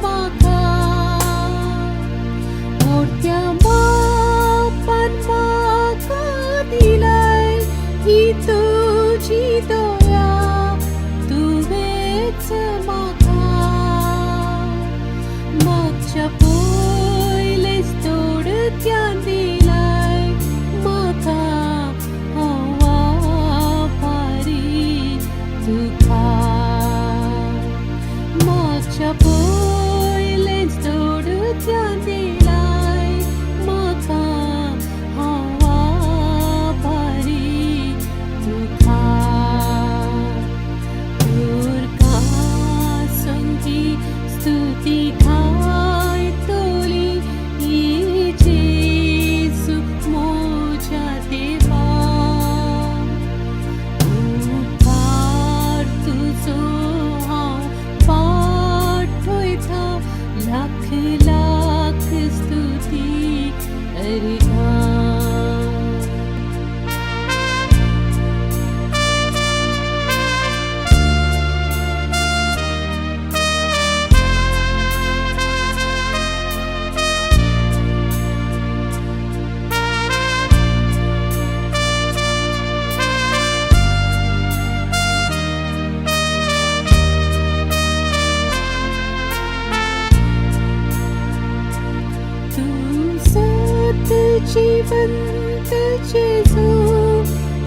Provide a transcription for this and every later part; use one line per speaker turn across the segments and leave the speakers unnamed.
माका मोठ्या बापान माका दिलाय ही तुझी दया तुवेच माका मागच्या पयलेच तोडक्यान दिलाय माका हवा भारी तुका मागच्या पयलेच तोडक्यान दिलाय माका हवा भारी तुका तुरका संगी स्तुती थाय तोली ही जेजू मोज्या देवा उपकार तुजो हांव पाठयता लाख लाख स्तुती अर्घा जीवंत जेजू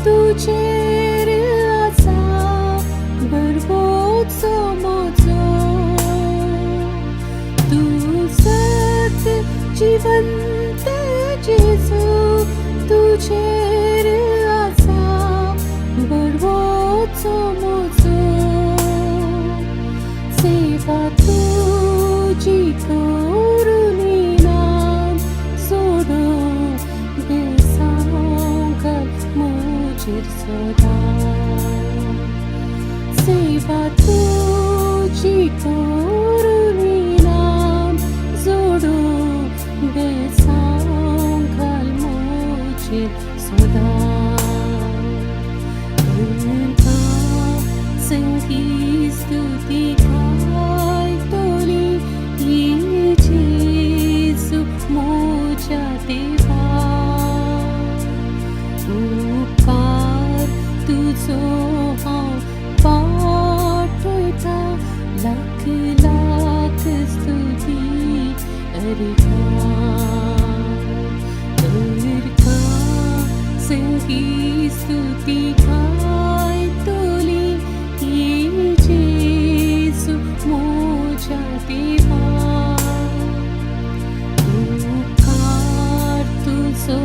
तुजेर आसा बरवोचो म्हजो तूं सत जीवंत जेजू तुजेर आसा बरवोचो म्हजो सेवा तुजी करून इनाम सोडून मोजेर सदा सेवा तुजी करून इनाम जोडून बेसांव घाल मोजेर सदा तुका संगी स्तुती गाय तोली ही जेजू मोज्या देवा उपकार तुजो हांव पाठयता लाख लाख स्तुती अर्घा संगी स्तुती गाय तोली ही जेजू मोज्या देवा उपकार तुजो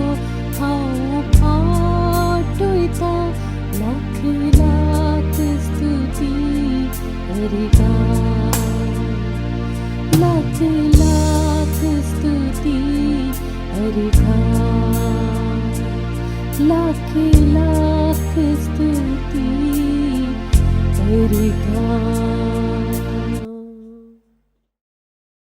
हांव पाठयता लाख लाख स्तुती अर्घा लाख लाख स्तुती अर्घा लाख लाख स्तुती अर्घा